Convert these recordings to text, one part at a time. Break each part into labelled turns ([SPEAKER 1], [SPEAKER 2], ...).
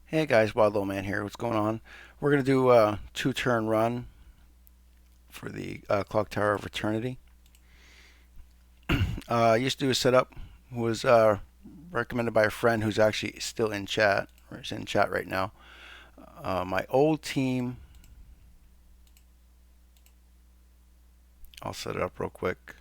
[SPEAKER 1] Hey guys, Wild Low Man here. What's going on? We're gonna do a two-turn run for the Clock Tower of Eternity. I used to do a setup. Was recommended by a friend who's actually still in chat, or is in chat right now. My old team. I'll set it up real quick.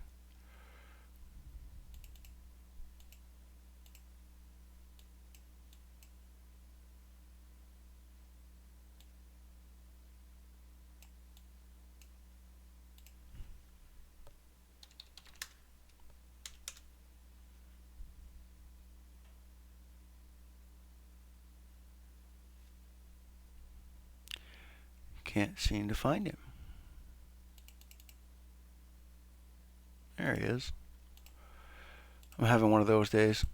[SPEAKER 1] Can't seem to find him. There he is. I'm having one of those days.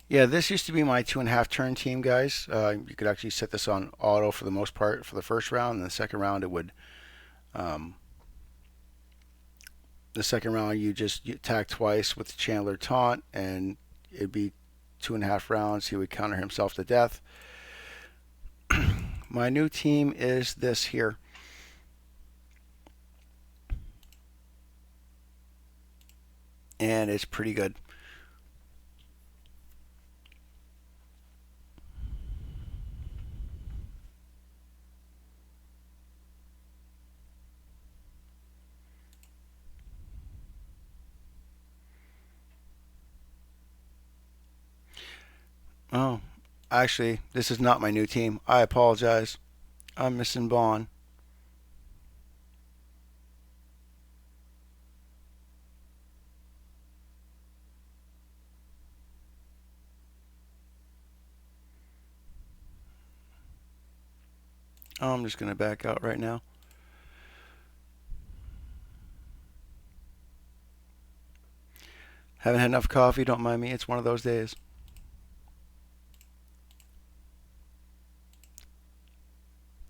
[SPEAKER 1] Yeah, this used to be my 2.5 turn team, guys. You could actually set this on auto for the most part for the first round, and the second round it would um, the second round you attack twice with the Chandler taunt, and it'd be 2.5 rounds. He would counter himself to death. My new team is this here, and it's pretty good. Oh, actually, this is not my new team. I apologize. I'm missing Bond. Oh, I'm just going to back out right now. Haven't had enough coffee. Don't mind me. It's one of those days.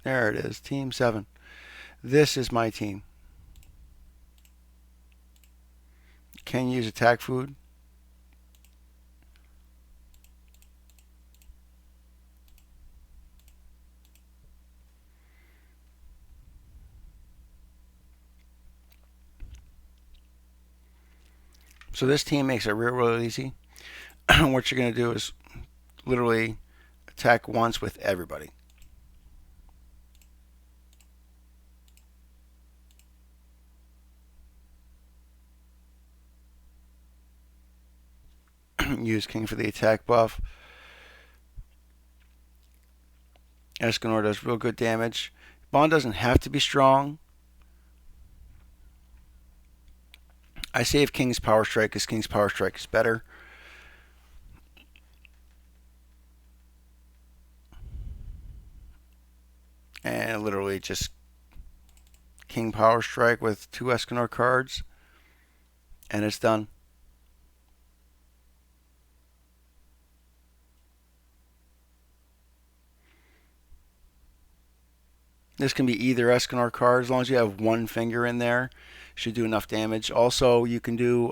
[SPEAKER 1] There it is. Team 7. This is my team. Can use attack food. So this team makes it real easy. What you're going to do is literally attack once with everybody. Use King for the attack buff. Escanor does real good damage. Bond doesn't have to be strong. I save King's Power Strike because King's Power Strike is better. And literally just King Power Strike with 2 Escanor cards, and it's done. This can be either Escanor card as long as you have one finger in there. Should do enough damage. Also, you can do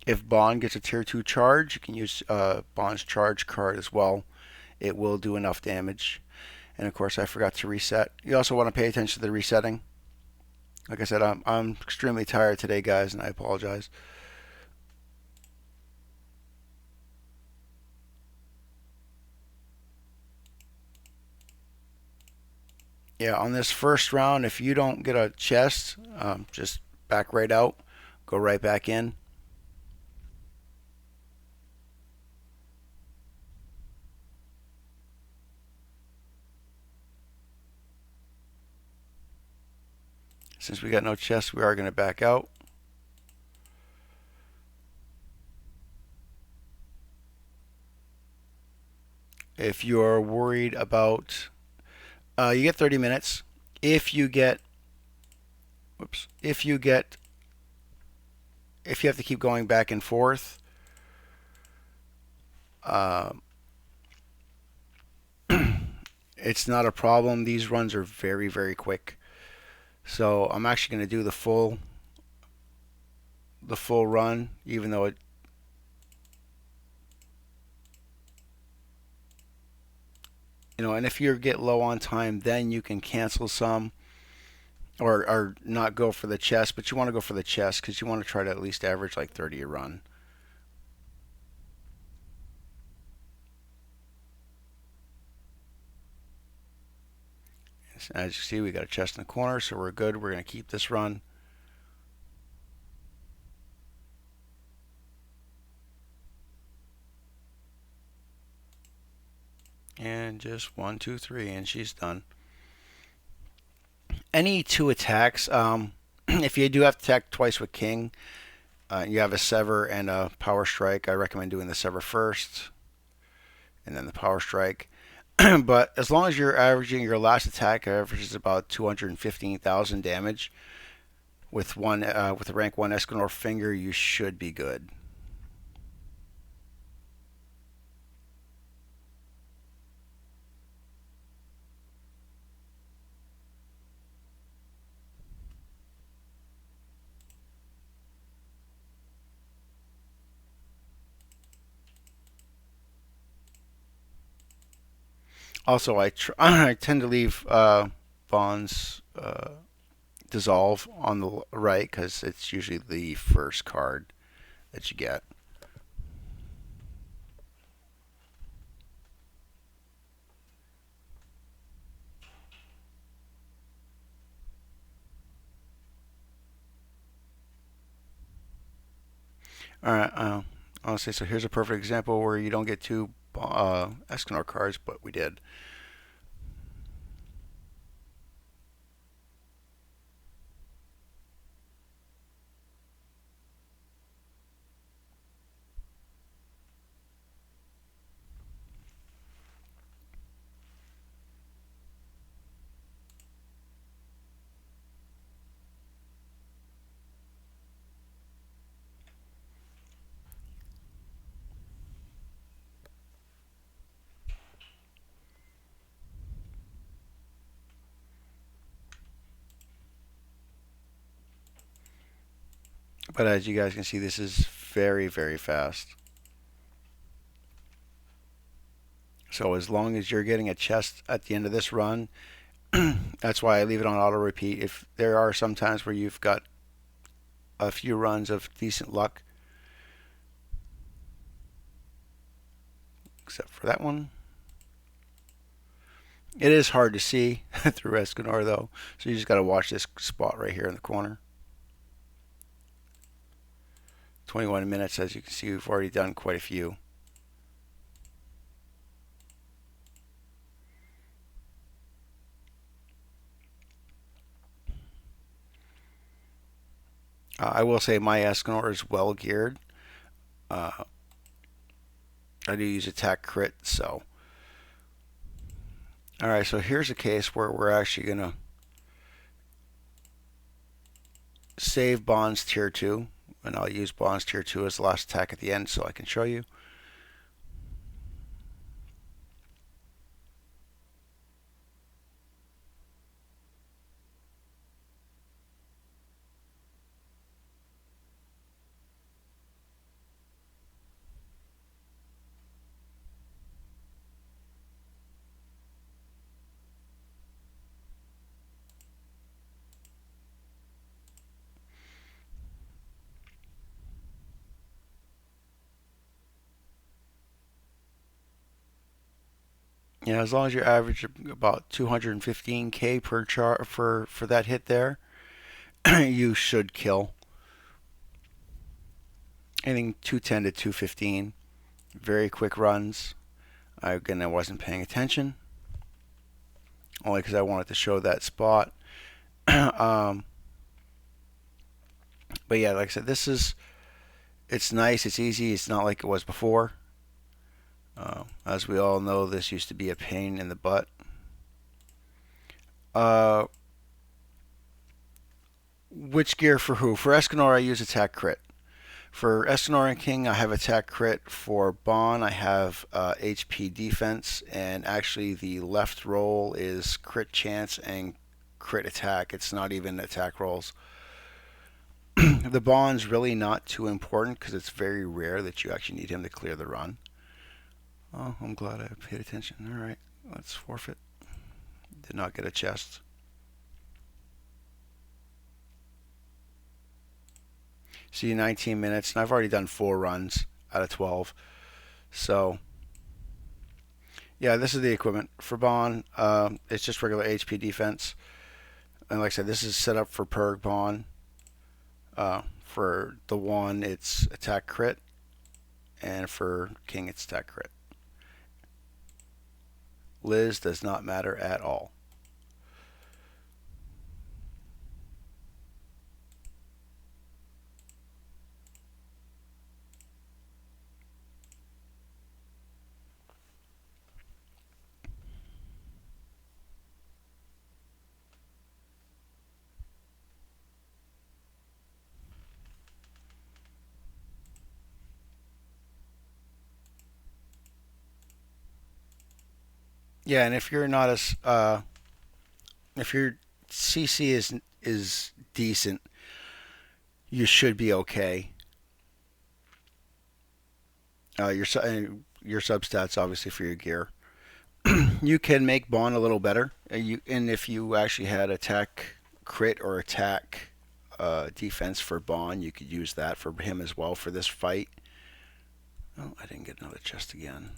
[SPEAKER 1] if Bond gets a tier 2 charge, you can use Bond's charge card as well. It will do enough damage. And of course, I forgot to reset. You also want to pay attention to the resetting. Like I said, I'm extremely tired today, guys, and I apologize. Yeah, on this first round, if you don't get a chest, just back right out, go right back in. Since we got no chest, we are going to back out. If you're worried about, you get 30 minutes. If you get, whoops, if you have to keep going back and forth, uh, it's not a problem. These runs are very, very quick. So I'm actually going to do the full run, even though it, and if you get low on time, then you can cancel some or not go for the chest, but you want to go for the chest because you want to try to at least average like 30 a run. As you see, we got a chest in the corner, so we're good. We're going to keep this run. And just 1, 2, 3, and she's done. Any two attacks, if you do have to attack twice with King, you have a Sever and a Power Strike. I recommend doing the Sever first and then the Power Strike. But as long as you're averaging your last attack averages about 215,000 damage with a rank 1 Escanor finger, you should be good. Also, I tend to leave Bond's Dissolve on the right because it's usually the first card that you get. All right. Honestly, so here's a perfect example where you don't get two Escanor cards, but we did. But as you guys can see, this is very, very fast. So as long as you're getting a chest at the end of this run, that's why I leave it on auto repeat. If there are some times where you've got a few runs of decent luck, except for that one. It is hard to see through Escanor though, so you just got to watch this spot right here in the corner. 21 minutes, as you can see, we've already done quite a few. I will say my Escanor is well geared. Uh, I do use attack crit, so. Alright, so here's a case where we're actually going to save Bond's tier 2, and I'll use Bond's tier 2 as the last attack at the end so I can show you. Yeah, as long as you average about 215k per char for that hit there, you should kill. Anything 210 to 215. Very quick runs. Again, I wasn't paying attention, only because I wanted to show that spot. um, but yeah, like I said, it's nice, it's easy, it's not like it was before. As we all know, this used to be a pain in the butt. Uh, which gear for who? For Escanor, I use attack crit. For Escanor and King, I have attack crit. For Bon, I have HP defense, and actually the left roll is crit chance and crit attack. It's not even attack rolls. The Bon's really not too important because it's very rare that you actually need him to clear the run. Oh, I'm glad I paid attention. All right, let's forfeit. Did not get a chest. See, 19 minutes, and I've already done 4 runs out of 12. So, yeah, this is the equipment for Bon. It's just regular HP defense. And like I said, this is set up for Perg Bon. For the one, it's attack crit. And for King, it's attack crit. Liz does not matter at all. Yeah, and if you're not as if your CC is decent, you should be okay. Your substats obviously for your gear. You can make Bon a little better. And if you actually had attack crit or attack defense for Bon, you could use that for him as well for this fight. Oh, I didn't get another chest again.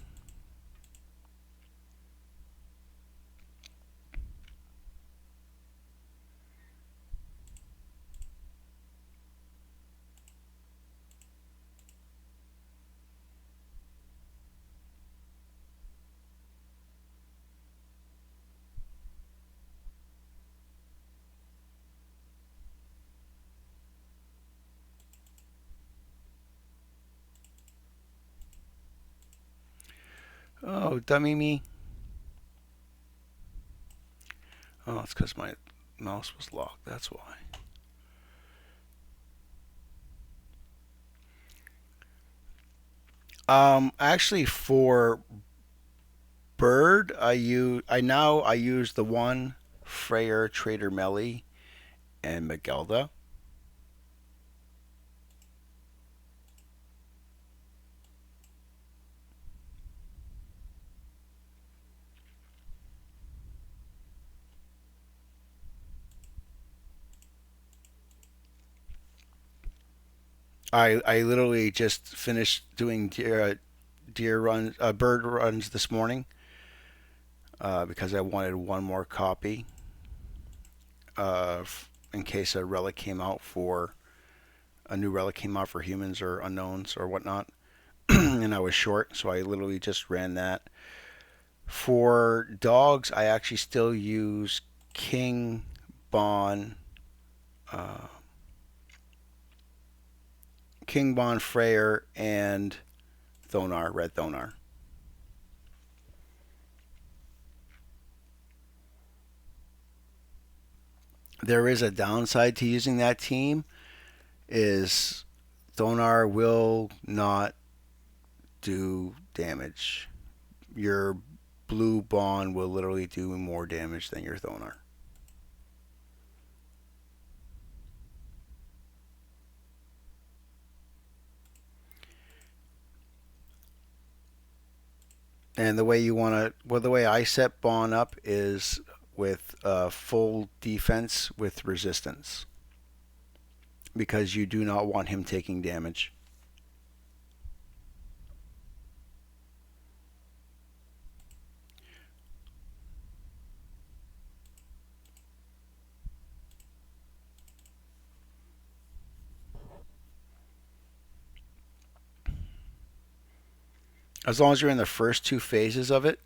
[SPEAKER 1] Oh, dummy me. Oh, it's because my mouse was locked. That's why. Actually, for Bird, I use the one Freyr, Trader Melly, and Magelda. I literally just finished doing deer runs, bird runs this morning because I wanted one more copy in case a new relic came out for humans or unknowns or whatnot, and I was short, so I literally just ran that. For dogs, I actually still use King, Bon, uh, King Bon Freyr, and Thonar, Red Thonar. There is a downside to using that team is Thonar will not do damage. Your blue Bon will literally do more damage than your Thonar. And the way you want to, well, the way I set Bon up is with full defense with resistance because you do not want him taking damage. As long as you're in the first two phases of it,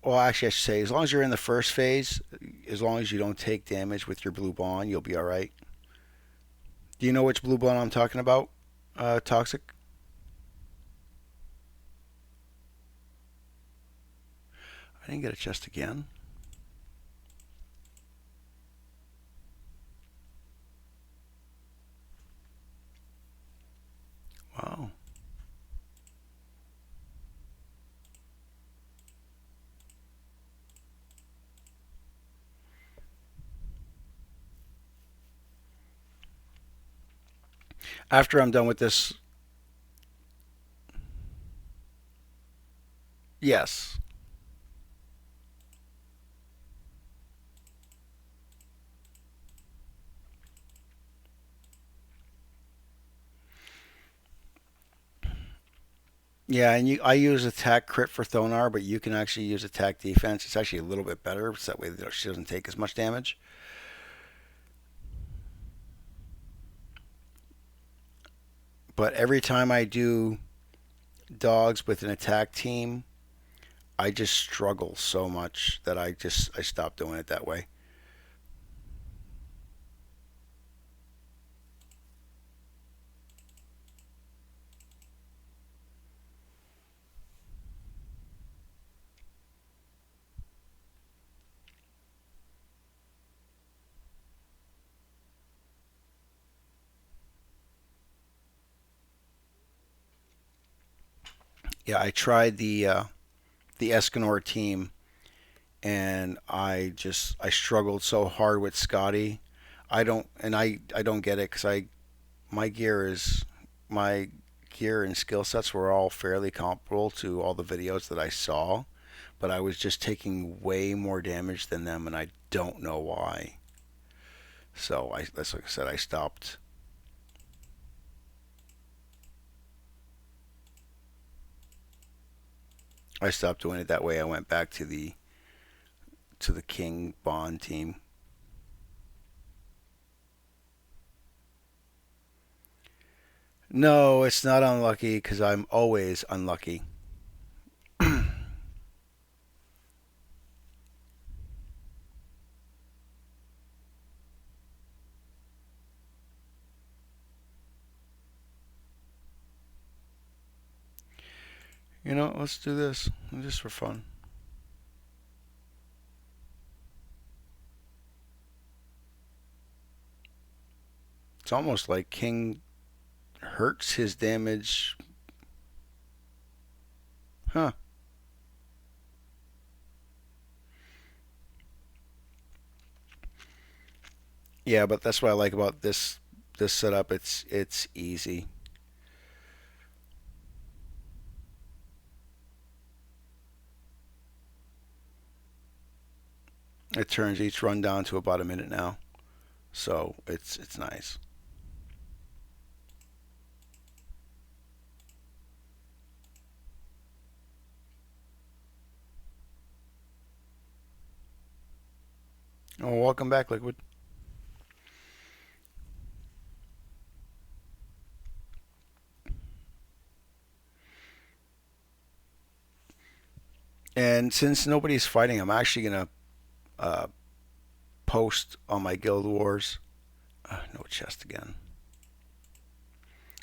[SPEAKER 1] well, actually, I should say, as long as you're in the first phase, as long as you don't take damage with your blue bond, you'll be all right. Do you know which blue bond I'm talking about? Toxic. I didn't get a chest again. Wow. After I'm done with this, yes. Yeah, and I use attack crit for Thonar, but you can actually use attack defense. It's actually a little bit better, so that way she doesn't take as much damage. But every time I do dogs with an attack team, I just struggle so much that I stopped doing it that way. Yeah, I tried the Escanor team, and I struggled so hard with Scotty. I don't get it because I my gear is my gear and skill sets were all fairly comparable to all the videos that I saw, but I was just taking way more damage than them, and I don't know why. So that's like I said, I stopped doing it that way. I went back to the King Bond team. No, it's not unlucky because I'm always unlucky. You know, let's do this just for fun. It's almost like King hurts his damage. Huh. Yeah, but that's what I like about this setup. It's easy. It turns each run down to about a minute now, so it's nice. Oh, welcome back, Liquid. And since nobody's fighting, I'm actually gonna uh, post on my Guild Wars. No chest again.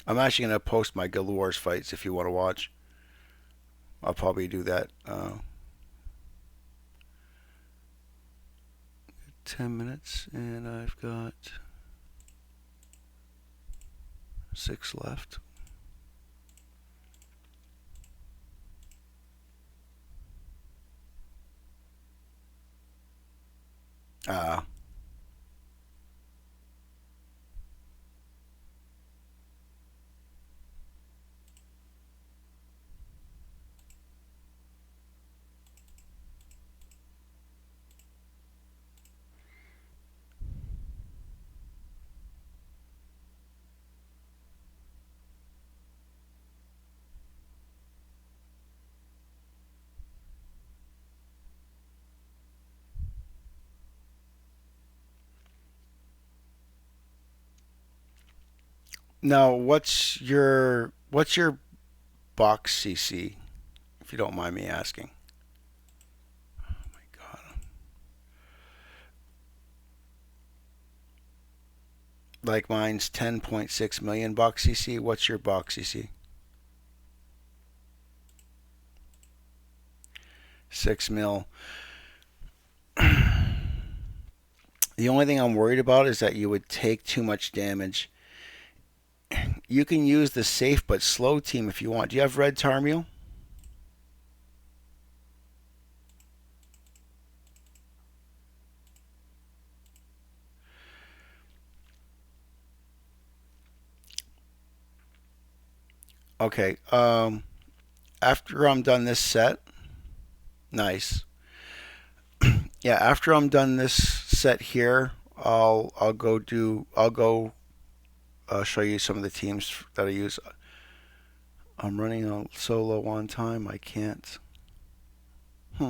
[SPEAKER 1] I'm actually gonna post my Guild Wars fights if you want to watch. I'll probably do that. 10 minutes, and I've got 6 left. Uh, Now, what's your box CC, if you don't mind me asking? Oh my God. Like mine's 10.6 million box CC. What's your box CC? 6 mil. The only thing I'm worried about is that you would take too much damage. You can use the safe but slow team if you want. Do you have red Tarmiel? Okay. After I'm done this set, nice. Yeah, after I'm done this set here, I'll go show you some of the teams that I use. I'm running a solo one time. I can't. Hmm.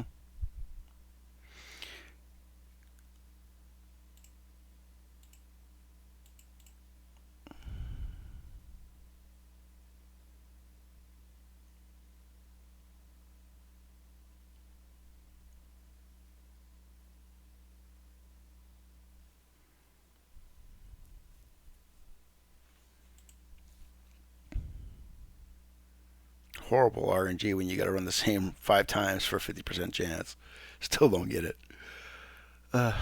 [SPEAKER 1] Horrible RNG when you got to run the same 5 times for 50% chance. Still don't get it. Uh,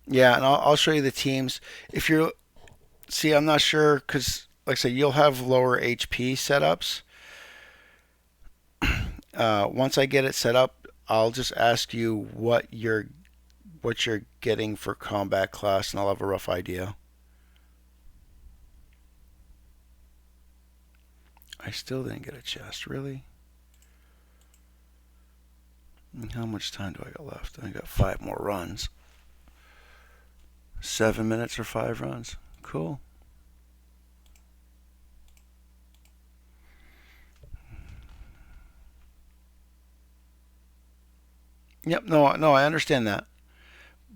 [SPEAKER 1] yeah, and I'll show you the teams. If you're See, I'm not sure because, like I said, you'll have lower HP setups. Once I get it set up, I'll just ask you what you're getting for combat class, and I'll have a rough idea. I still didn't get a chest, really. How much time do I got left? I got 5 more runs. 7 minutes or 5 runs. Cool. Yep. No, no, I understand that,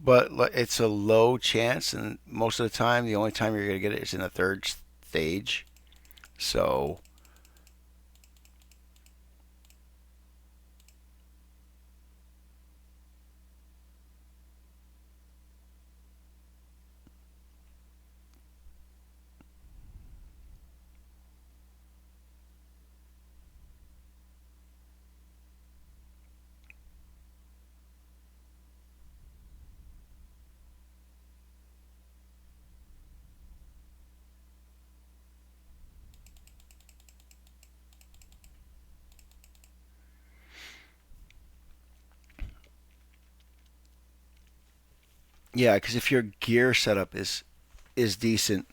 [SPEAKER 1] but it's a low chance, and most of the time, the only time you're gonna get it is in the third stage. So yeah, because if your gear setup is decent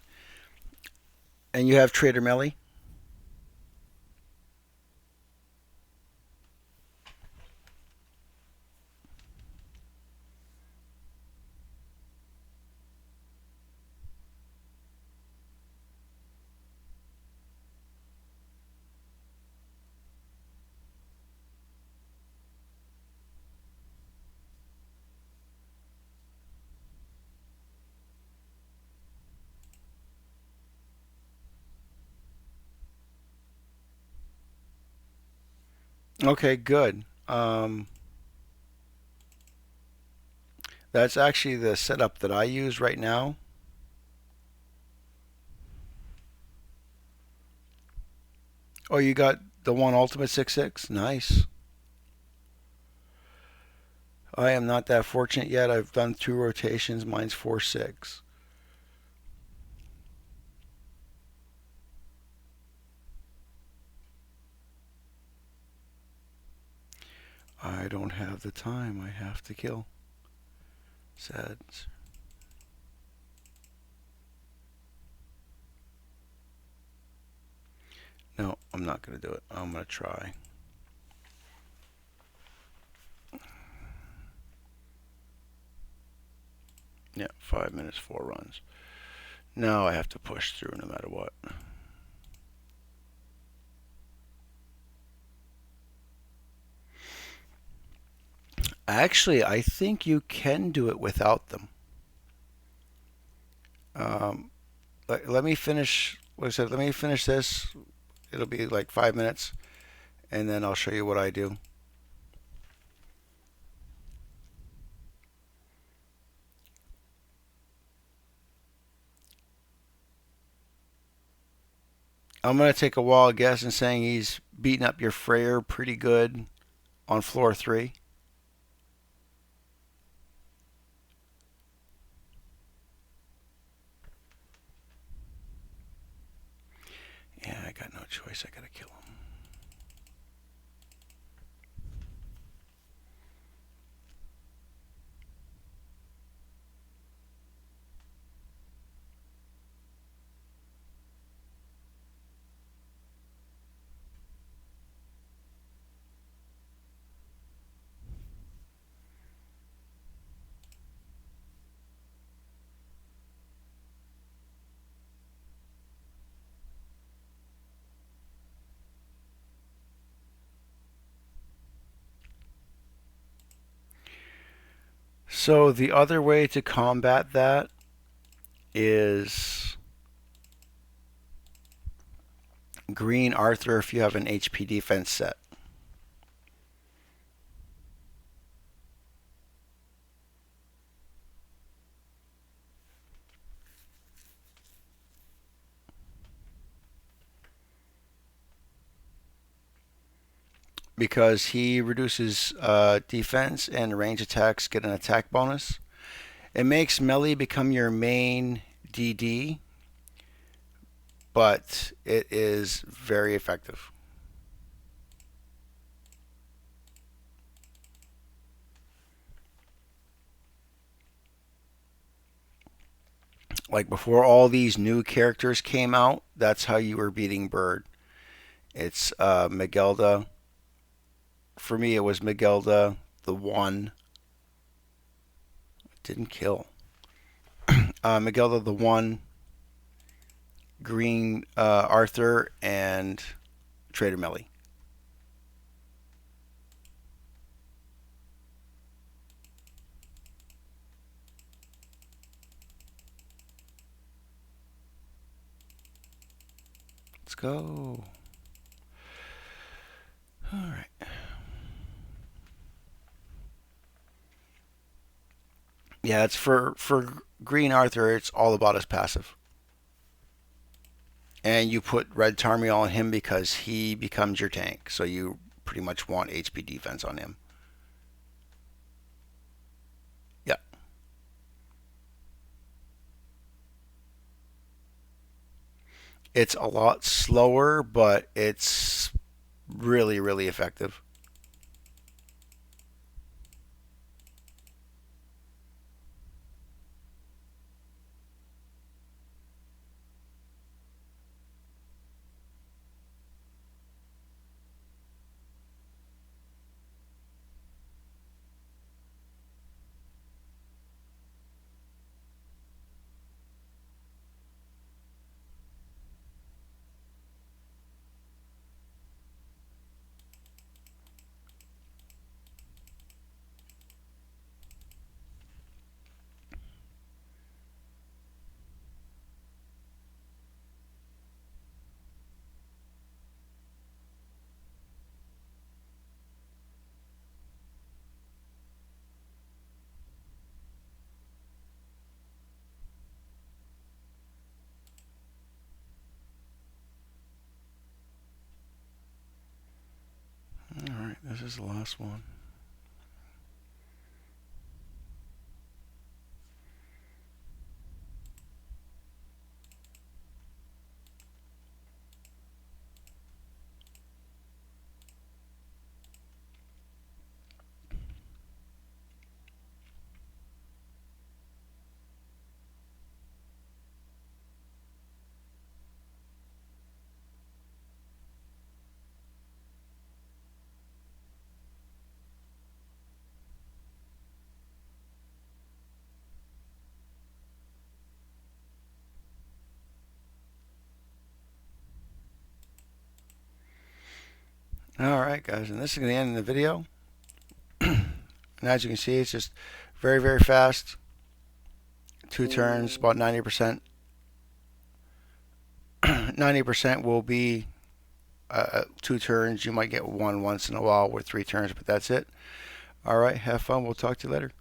[SPEAKER 1] and you have Trader Melly, okay, good. That's actually the setup that I use right now. Oh, you got the one Ultimate 6.6? Nice. I am not that fortunate yet. I've done 2 rotations. Mine's 4.6. I don't have the time. I have to kill. Sad. No, I'm not going to do it. I'm going to try. Yeah, 5 minutes, 4 runs. Now I have to push through no matter what. Actually, I think you can do it without them. Um, let me finish. Like I said, let me finish this. It'll be like 5 minutes, and then I'll show you what I do. I'm gonna take a wild guess and saying he's beating up your Freyr pretty good on floor 3. Yeah, I got no choice. I gotta kill him. So the other way to combat that is green Arthur if you have an HP defense set. Because he reduces defense and range attacks get an attack bonus. It makes melee become your main DD, but it is very effective. Like before all these new characters came out, that's how you were beating Bird. It's Megelda. For me, it was Megelda, the one. Didn't kill. Megelda, the one, Green Arthur, and Trader Melly. Let's go. All right. Yeah, it's for Green Arthur. It's all about his passive, and you put Red Tarmiel on him because he becomes your tank. So you pretty much want HP defense on him. Yeah, it's a lot slower, but it's really really effective. All right, this is the last one. All right, guys, and this is going to end the video. And as you can see, it's just very, very fast. 2 turns, about 90%. 90% will be 2 turns. You might get one once in a while with 3 turns, but that's it. All right, have fun. We'll talk to you later.